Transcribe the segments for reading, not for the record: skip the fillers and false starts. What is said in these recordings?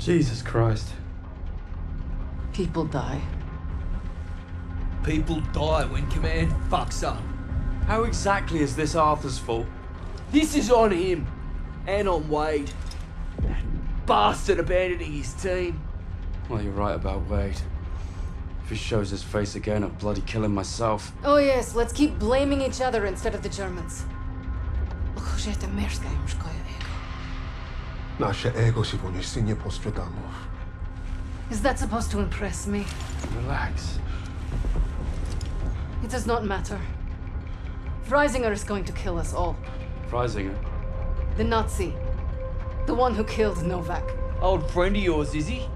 Jesus Christ. People die. People die when command fucks up. How exactly is this Arthur's fault? This is on him. And on Wade. That bastard abandoning his team. Well, you're right about Wade. If he shows his face again, I'll bloody kill him myself. Oh yes, let's keep blaming each other instead of the Germans. Nasze ego si voglio insigne postradamo. Is that supposed to impress me? Relax. It does not matter. Freisinger is going to kill us all. Freisinger? The Nazi. The one who killed Novak. Old friend of yours, is he?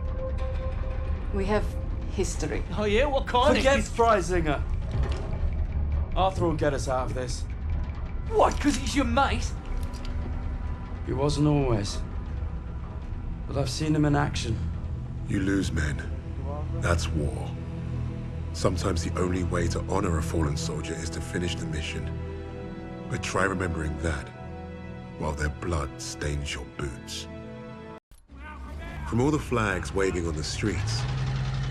We have history. Oh yeah? What kind Forget of... Freisinger. Arthur will get us out of this. What, because he's your mate? He wasn't always. But I've seen him in action. You lose men. That's war. Sometimes the only way to honor a fallen soldier is to finish the mission. But try remembering that while their blood stains your boots. From all the flags waving on the streets,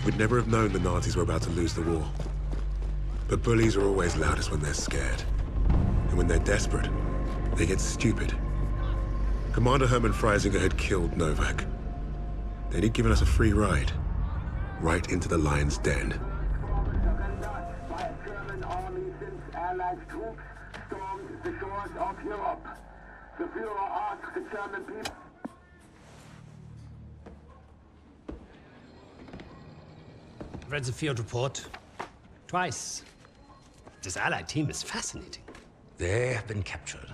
we'd never have known the Nazis were about to lose the war. But bullies are always loudest when they're scared. And when they're desperate, they get stupid. Commander Hermann Freisinger had killed Novak. Then he'd given us a free ride, right into the lion's den. By German army since Allied troops stormed the shores of Europe. The Führer asked the German people. I've read the field report twice. This Allied team is fascinating. They have been captured.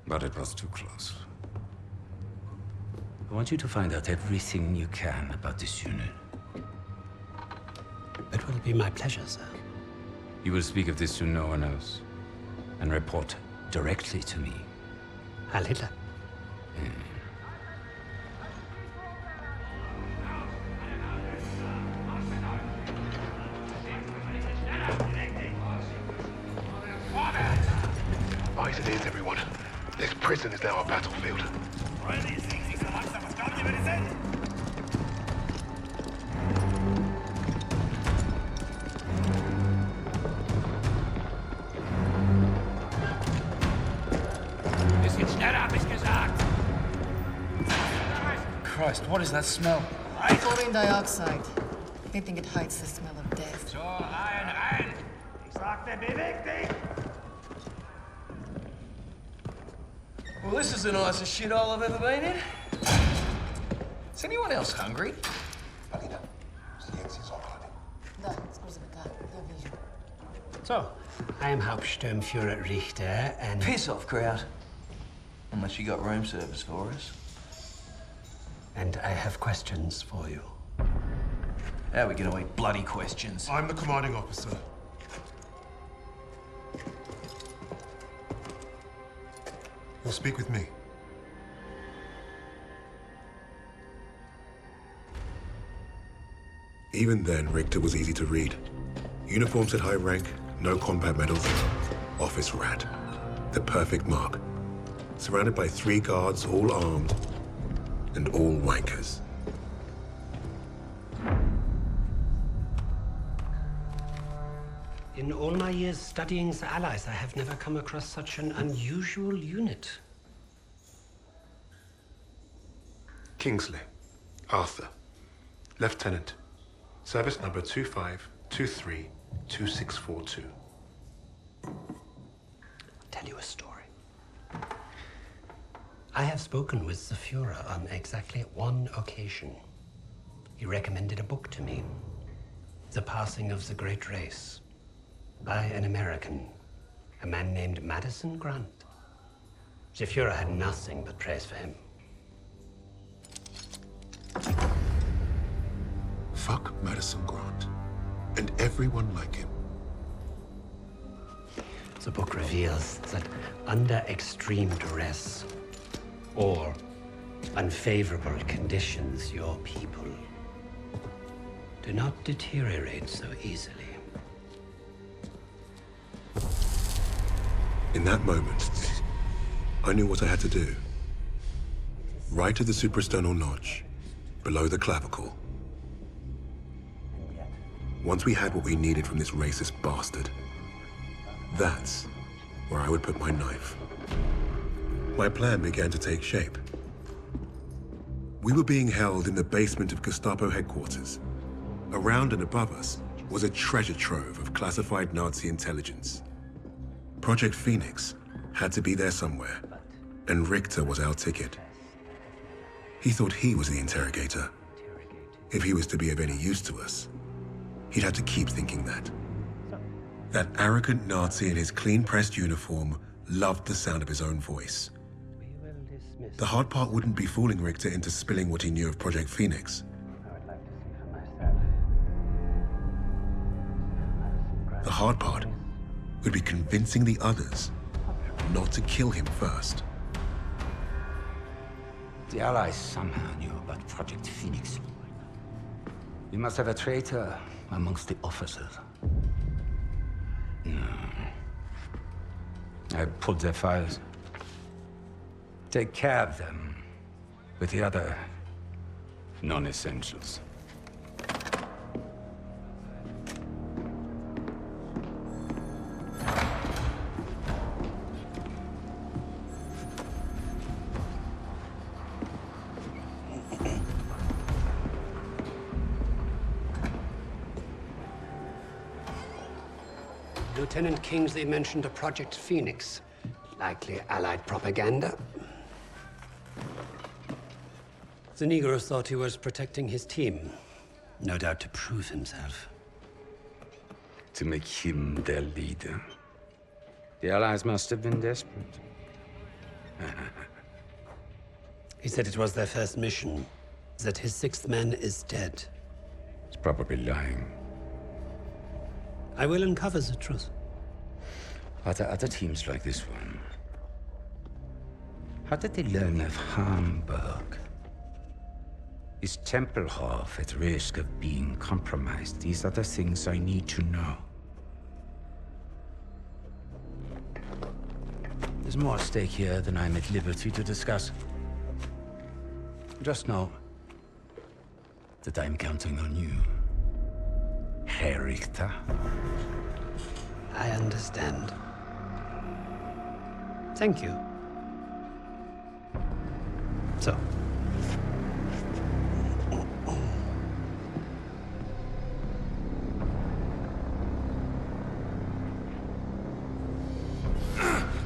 But it was too close. I want you to find out everything you can about this unit. It will be my pleasure, sir. You will speak of this to no one else, and report directly to me. Heil Hitler. Eyes and ears, everyone. This prison is now a battlefield. Bisschen schneller, hab ich gesagt. Christ, what is that smell? Chlorine dioxide. They think it hides the smell of death. So, rein! Ich sagte, beweg dich! Well, this is the nicest shithole I've ever been in. Is anyone else hungry? So, I am Hauptsturmführer Richter, and... Piss off, crowd. Unless you got room service for us. And I have questions for you. How are we gonna eat bloody questions? I'm the commanding officer. You'll speak with me. Even then, Richter was easy to read. Uniform said high rank, no combat medals, office rat. The perfect mark. Surrounded by 3 guards, all armed, and all wankers. In all my years studying the Allies, I have never come across such an unusual unit. Kingsley. Arthur. Lieutenant. Service number 25232642. Tell you a story. I have spoken with the Führer on exactly one occasion. He recommended a book to me. The Passing of the Great Race. By an American. A man named Madison Grant. The Führer had nothing but praise for him. Fuck Madison Grant. And everyone like him. The book reveals that under extreme duress or unfavorable conditions, your people do not deteriorate so easily. In that moment, I knew what I had to do. right at the suprasternal notch, below the clavicle. Once we had what we needed from this racist bastard, that's where I would put my knife. My plan began to take shape. We were being held in the basement of Gestapo headquarters. Around and above us was a treasure trove of classified Nazi intelligence. Project Phoenix had to be there somewhere, and Richter was our ticket. He thought he was the interrogator. If he was to be of any use to us, he'd have to keep thinking that. That arrogant Nazi in his clean-pressed uniform loved the sound of his own voice. The hard part wouldn't be fooling Richter into spilling what he knew of Project Phoenix. The hard part would be convincing the others not to kill him first. The Allies somehow knew about Project Phoenix. We must have a traitor amongst the officers. No. I pulled their files. Take care of them with the other non-essentials. Lieutenant Kingsley mentioned a Project Phoenix. Likely Allied propaganda. The Negro thought he was protecting his team. No doubt to prove himself. To make him their leader. The Allies must have been desperate. He said it was their first mission, that his sixth man is dead. He's probably lying. I will uncover the truth. Are there other teams like this one? How did they learn of Hamburg? Is Tempelhof at risk of being compromised? These are the things I need to know. There's more at stake here than I'm at liberty to discuss. Just know that I'm counting on you, Herr Richter. I understand. Thank you. So.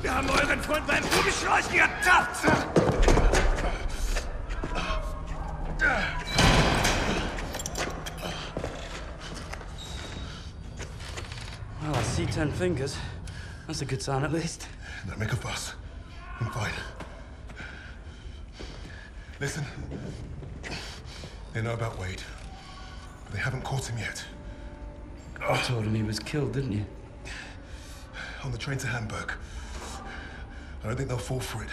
Wir haben euren Freund beim Kugelschleusen ertappt! Well, I see 10 fingers. That's a good sign, at least. Don't make a fuss. I'm fine. Listen. They know about Wade. But they haven't caught him yet. You told him he was killed, didn't you? On the train to Hamburg. I don't think they'll fall for it.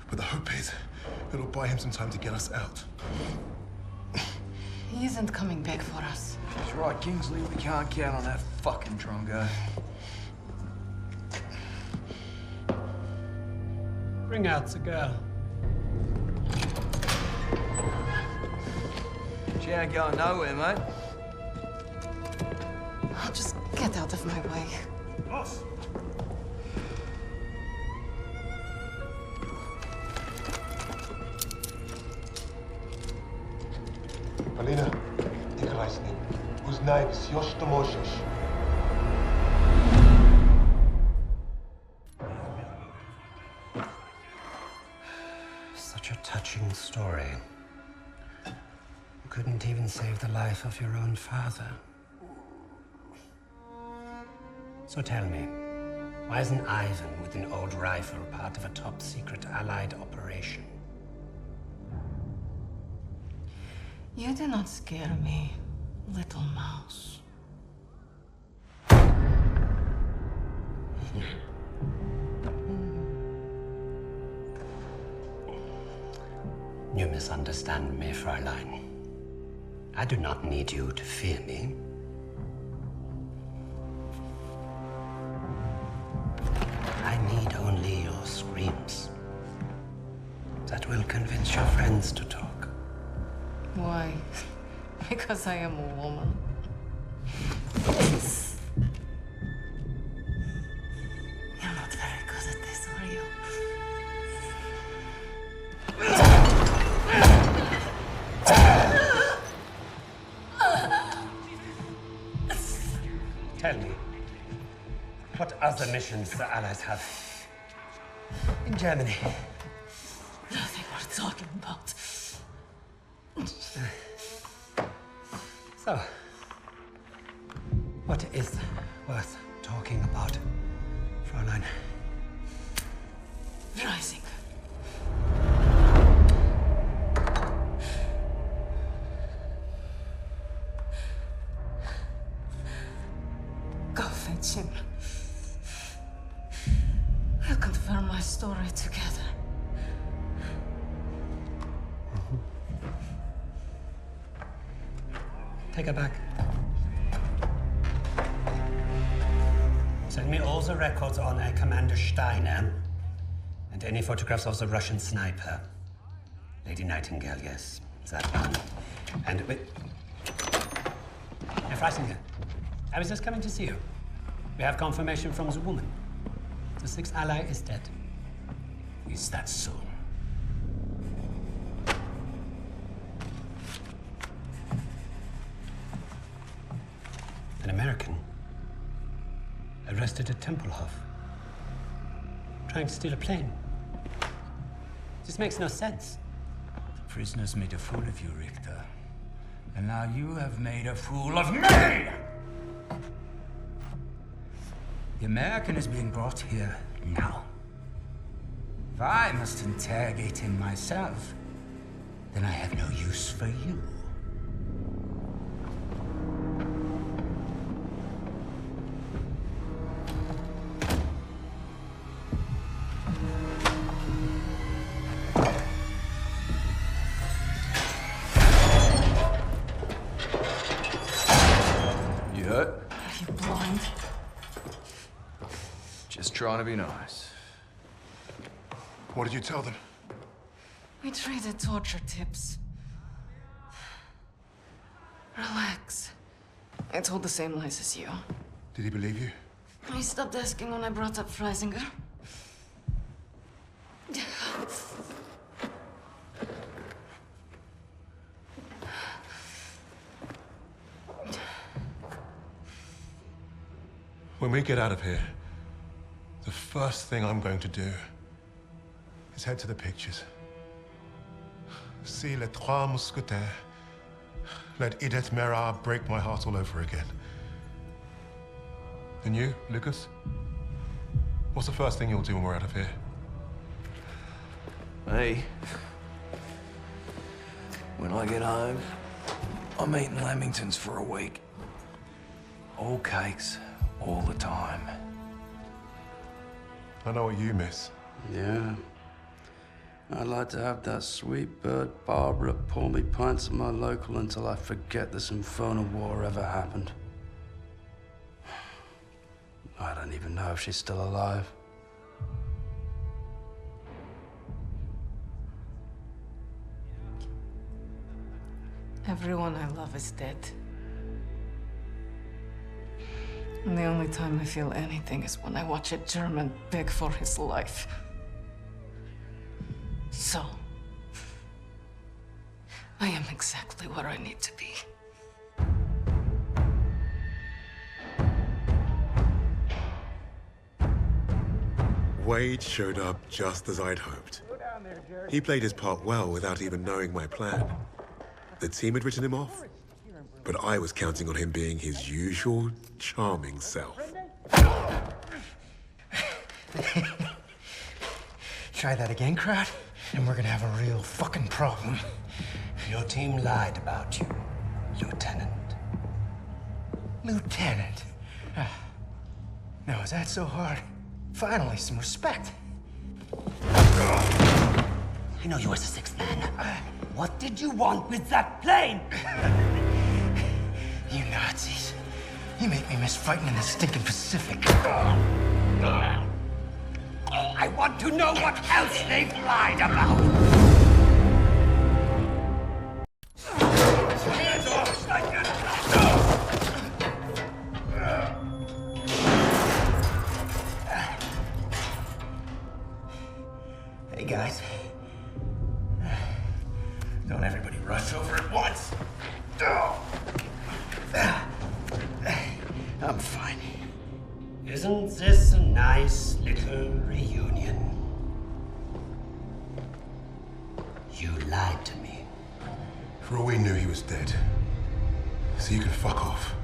But the hope is it'll buy him some time to get us out. He isn't coming back for us. That's right, Kingsley. We can't count on that fucking Drongo. Bring out the girl. She ain't going nowhere, mate. Oh, just get out of my way. Boss! Alina, Ikrasny, uznaj все, что можешь. Such a touching story. You couldn't even save the life of your own father. So tell me, why isn't Ivan with an old rifle part of a top-secret Allied operation? You do not scare me, little mouse. You misunderstand me, Fräulein. I do not need you to fear me. I need only your screams. That That will convince your friends to talk. Why? Because I am a woman. You're not very good at this, are you? Tell me, what other missions the Allies have in Germany? Nothing worth talking about. So, what is worth talking about, Fräulein? Rising. Go fetch him. We'll confirm my story together. Take her back. Send me all the records on Commander Steiner and any photographs of the Russian sniper. Lady Nightingale, yes, that one. And wait. Herr Freisinger, I was just coming to see you. We have confirmation from the woman. The sixth ally is dead. Is that so? An American arrested at Tempelhof, trying to steal a plane. This makes no sense. The prisoners made a fool of you, Richter. And now you have made a fool of me! The American is being brought here now. If I must interrogate him myself, then I have no use for you. You hurt? Are you blind? Just trying to be nice. What did you tell them? We traded torture tips. Relax. I told the same lies as you. Did he believe you? He stopped asking when I brought up Freisinger. When we get out of here, the first thing I'm going to do is head to the pictures. See Les Trois Mousquetaires. Let Edith Merard break my heart all over again. And you, Lucas? What's the first thing you'll do when we're out of here? Hey. When I get home, I'm eating lamingtons for a week. All cakes, all the time. I know what you miss. Yeah. I'd like to have that sweet bird Barbara pour me pints at my local until I forget this infernal war ever happened. I don't even know if she's still alive. Everyone I love is dead. And the only time I feel anything is when I watch a German beg for his life. So, I am exactly where I need to be. Wade showed up just as I'd hoped. He played his part well without even knowing my plan. The team had written him off, but I was counting on him being his usual charming self. Try that again, crowd, and we're gonna have a real fucking problem. Your team lied about you, Lieutenant. Lieutenant? Now, is that so hard? Finally, some respect. I know you were the sixth man. What did you want with that plane? You Nazis. You make me miss fighting in the stinking Pacific. I want to know what else they've lied about. Don't everybody rush over at once. I'm fine. Isn't this a nice little reunion? You lied to me. For all we knew, he was dead. So you can fuck off.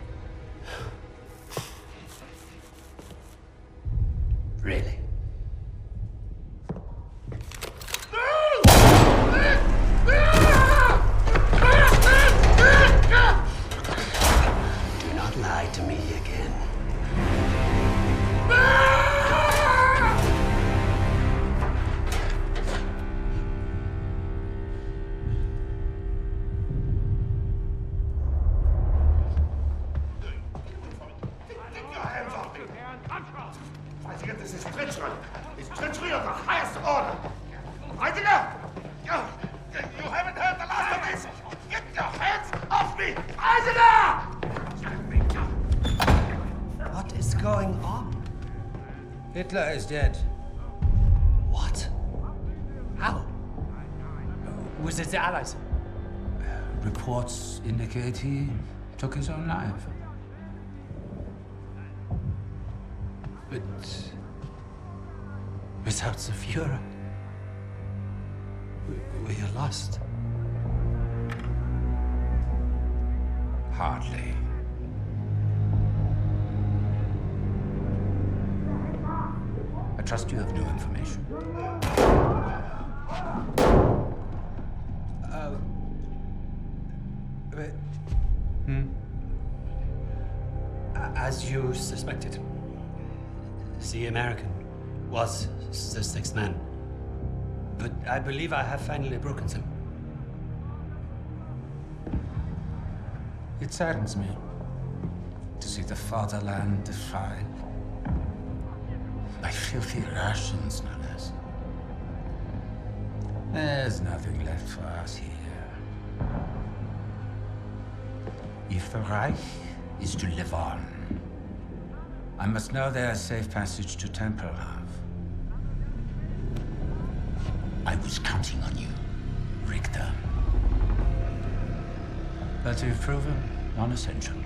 Really? Do not lie to me again. This is treachery. It's treachery of the highest order. Heidegger! You haven't heard the last of this! Get your hands off me! Heidegger! What is going on? Hitler is dead. What? How? Was it the Allies? Reports indicate he took his own life. But without the Führer, we are lost. Hardly. I trust you have new information. As you suspected, the American was the sixth man. But I believe I have finally broken them. It saddens me to see the fatherland defiled by filthy Russians, no less. There's nothing left for us here. If the Reich is to live on, I must know there's safe passage to Tempelhof. I was counting on you, Richter. But you've proven non-essential.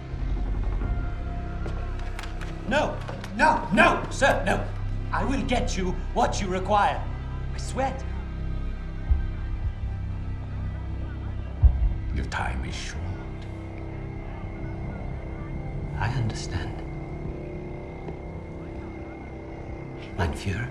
No, no, no, sir, no. I will get you what you require. I swear. Your time is short. I understand. Mein Führer?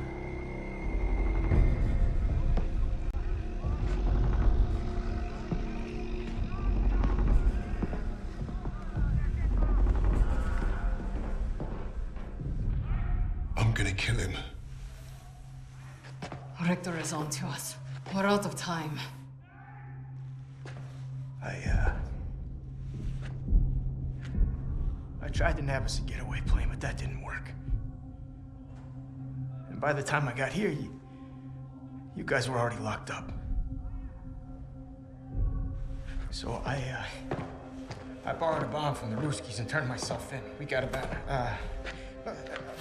I'm gonna kill him. Richter is on to us. We're out of time. I tried to nab us a getaway plane, but that didn't work. And by the time I got here, you guys were already locked up. So I borrowed a bomb from the Ruskies and turned myself in. We got about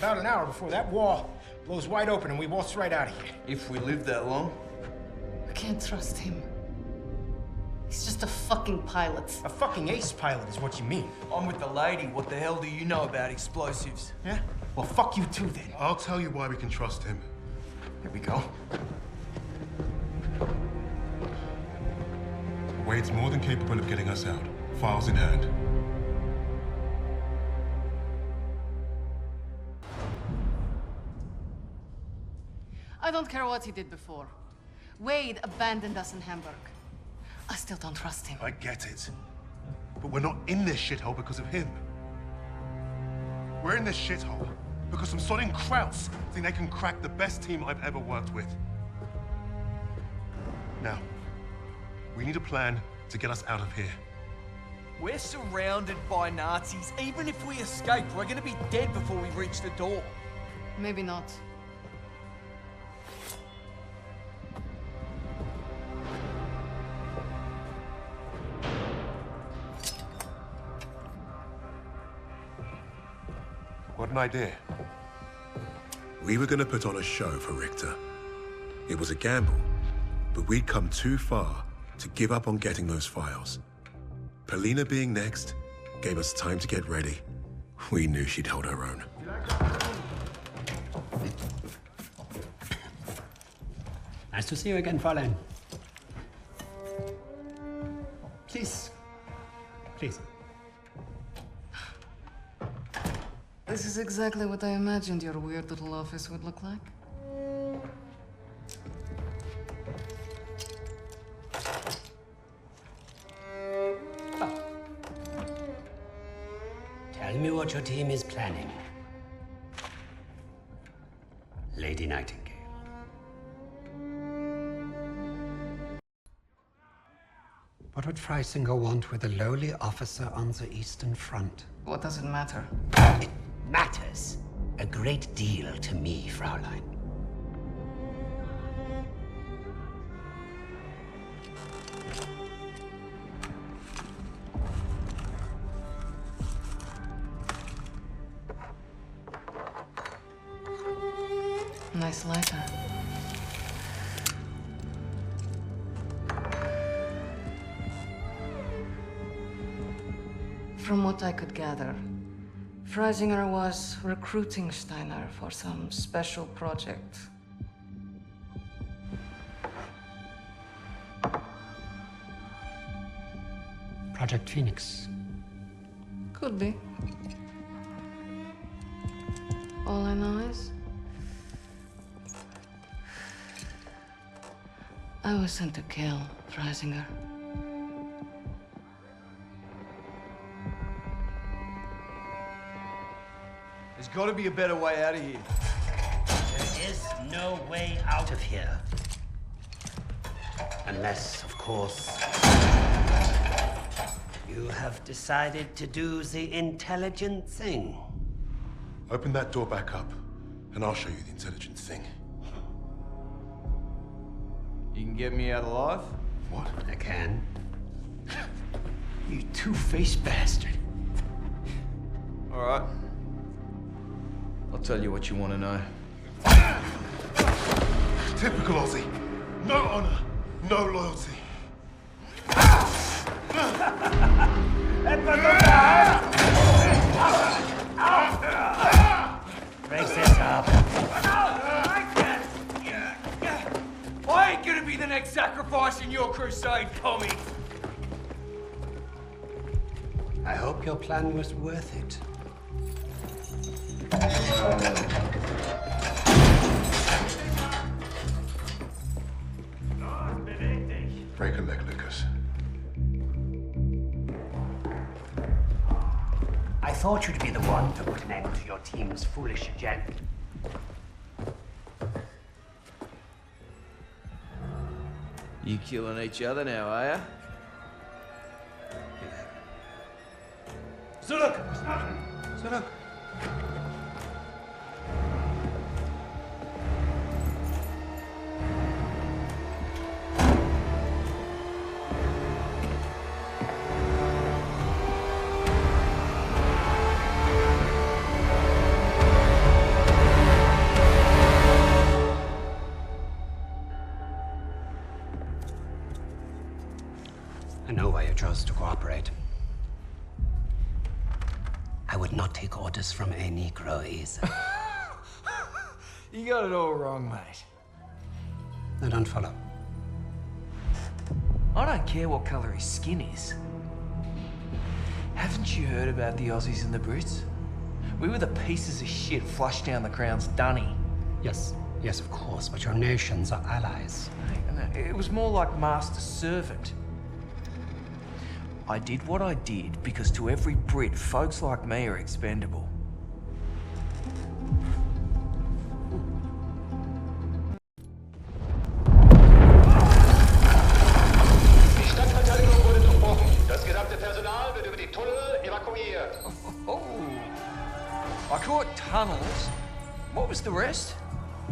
an hour before that wall blows wide open and we waltz right out of here. If we live that long? I can't trust him. He's just a fucking pilot. A fucking ace pilot is what you mean. I'm with the lady. What the hell do you know about explosives? Yeah? Well, fuck you too, then. I'll tell you why we can trust him. Here we go. Wade's more than capable of getting us out. Files in hand. I don't care what he did before. Wade abandoned us in Hamburg. I still don't trust him. I get it. But we're not in this shithole because of him. We're in this shithole because some sodding Krauts think they can crack the best team I've ever worked with. Now, we need a plan to get us out of here. We're surrounded by Nazis. Even if we escape, we're gonna be dead before we reach the door. Maybe not. What an idea. We were gonna put on a show for Richter. It was a gamble, but we'd come too far to give up on getting those files. Polina being next gave us time to get ready. We knew she'd hold her own. Nice to see you again, Fräulein. Please. Please. This is exactly what I imagined your weird little office would look like. Oh. Tell me what your team is planning. Lady Nightingale. What would Freisinger want with a lowly officer on the Eastern Front? What does it matter? It matters a great deal to me, Fraulein. Nice lighter. From what I could gather, Freisinger was recruiting Steiner for some special project. Project Phoenix. Could be. All I know is I was sent to kill Freisinger. There's got to be a better way out of here. There is no way out of here. Unless, of course, you have decided to do the intelligent thing. Open that door back up, and I'll show you the intelligent thing. You can get me out alive? What? I can. You two-faced bastard. All right. I'll tell you what you want to know. Typical Aussie. No honor, no loyalty. Break this up. I ain't gonna be the next sacrifice in your crusade, Tommy. I hope your plan was worth it. Break a leg, Lucas. I thought you'd be the one to put an end to your team's foolish agenda. You killing each other now, are ya? Zurück! Zurück! I know why you chose to cooperate. I would not take orders from a Negro either. You got it all wrong, mate. I don't follow. I don't care what colour his skin is. Haven't you heard about the Aussies and the Brits? We were the pieces of shit flushed down the Crown's dunny. Yes, yes, of course, but your nations are allies. It was more like master-servant. I did what I did because to every Brit, folks like me are expendable. Die Stadtverteidigung wurde durchbrochen. Das gesamte Personal wird über die Tunnel evakuiert. Oh, I caught tunnels. What was the rest?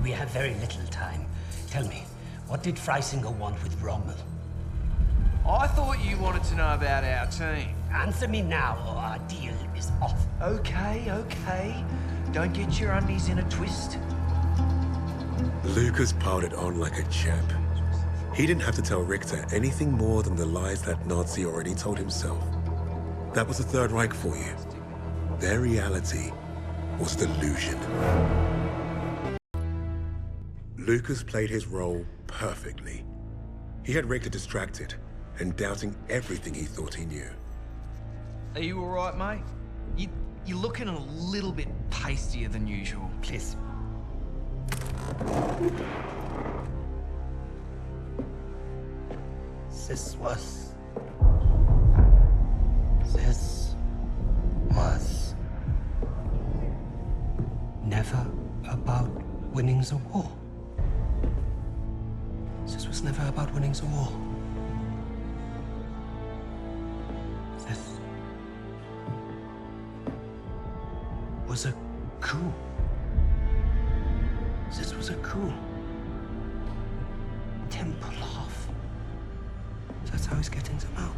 We have very little time. Tell me, what did Freisinger want with Rommel? I thought you wanted to know about our team. Answer me now, or our deal is off. Okay, okay. Don't get your undies in a twist. Lucas piled it on like a champ. He didn't have to tell Richter anything more than the lies that Nazi already told himself. That was the Third Reich for you. Their reality was delusion. Lucas played his role perfectly. He had Richter distracted and doubting everything he thought he knew. Are you all right, mate? You're looking a little bit pastier than usual. Please. This was never about winning the war. This was never about winning the war. This was a coup. This was a coup. Tempelhof. That's how he's getting them out.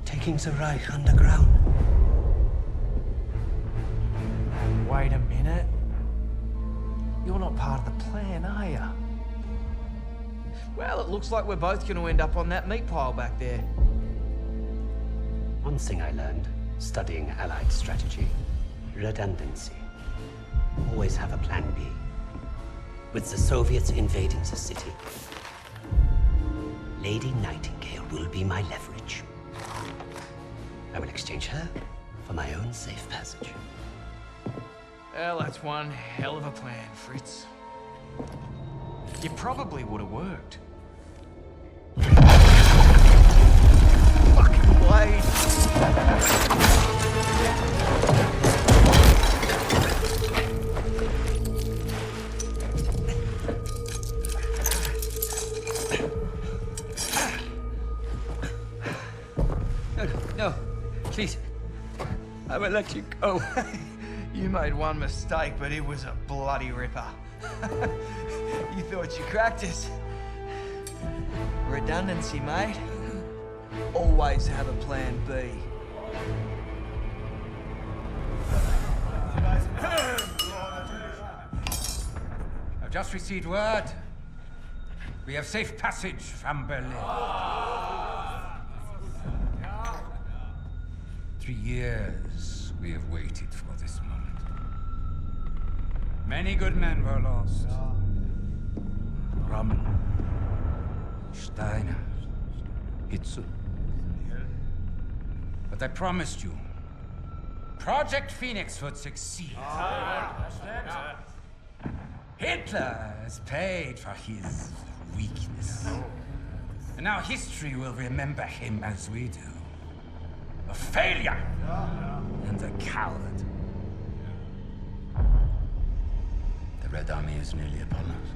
Taking the Reich underground. Wait a minute. You're not part of the plan, are you? Well, it looks like we're both going to end up on that meat pile back there. One thing I learned studying Allied strategy: redundancy. Always have a plan B. With the Soviets invading the city, Lady Nightingale will be my leverage. I will exchange her for my own safe passage. Well, that's one hell of a plan, Fritz. You probably would have worked. Fucking blade! No, please. I will let you go. You made one mistake, but it was a bloody ripper. You thought you cracked us. Redundancy, mate. Always have a plan B. I've just received word. We have safe passage from Berlin. 3 years we have waited for this moment. Many good men were lost. Rommel, Steiner, Hitler. But I promised you, Project Phoenix would succeed. Hitler has paid for his weakness. And now history will remember him as we do. A failure and a coward. The Red Army is nearly upon us.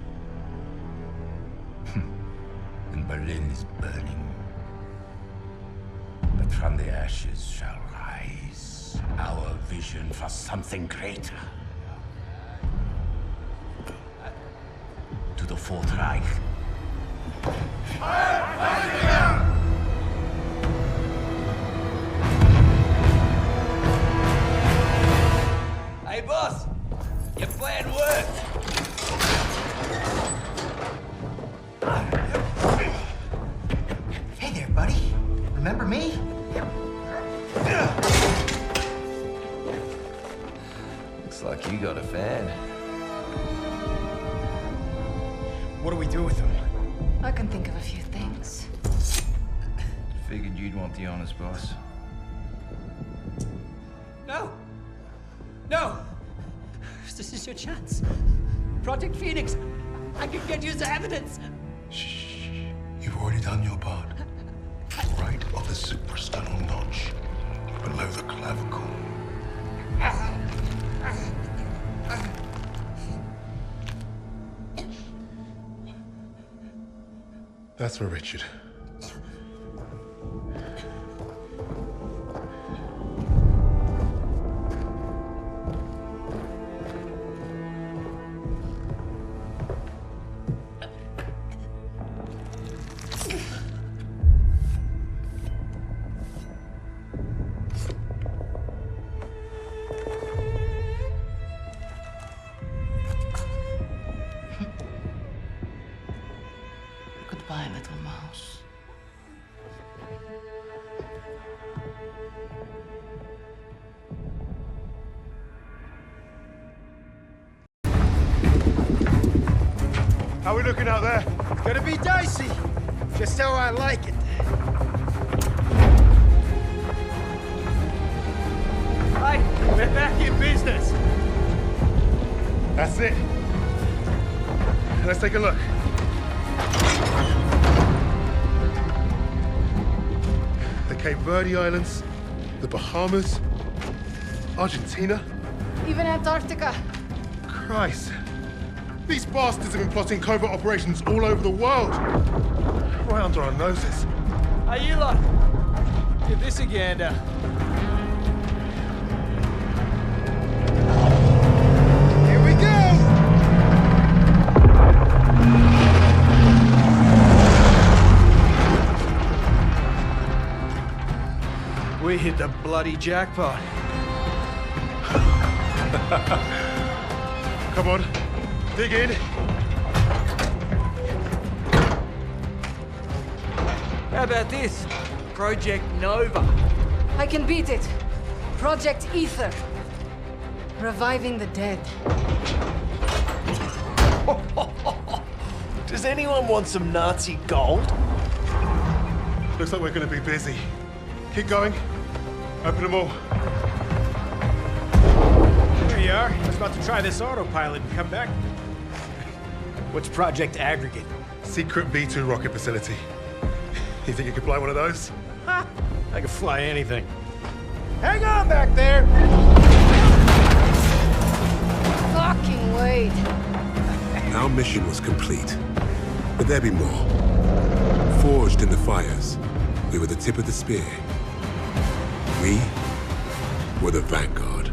And Berlin is burning. But from the ashes shall rise our vision for something greater. To the Fourth Reich. Hey, boss! Your plan worked! Hey there, buddy. Remember me? Looks like you got a fan. What do we do with him? I can think of a few things. Figured you'd want the honest boss. No! No! This is your chance. Project Phoenix. I can get you the evidence. Shh. You've already done your part. Right on the suprasternal notch, below the clavicle. That's for Richard. house. How are we looking out there? It's gonna be dicey. Just how I like it. Right, we're back in business. That's it. Let's take a look. The Cape Verde Islands, the Bahamas, Argentina. Even Antarctica. Christ. These bastards have been plotting covert operations all over the world. Right under our noses. Hey, you lot. Give this a gander. Here we go! We hit the bloody jackpot. Come on, dig in. How about this? Project Nova. I can beat it. Project Ether. Reviving the dead. Does anyone want some Nazi gold? Looks like we're gonna be busy. Keep going. Open them all. There you are. I was about to try this autopilot and come back. What's Project Aggregate? Secret V2 rocket facility. You think you could fly one of those? Ha! I can fly anything. Hang on back there! Fucking Wade. Our mission was complete, but there'd be more. Forged in the fires, we were the tip of the spear. We were the Vanguard.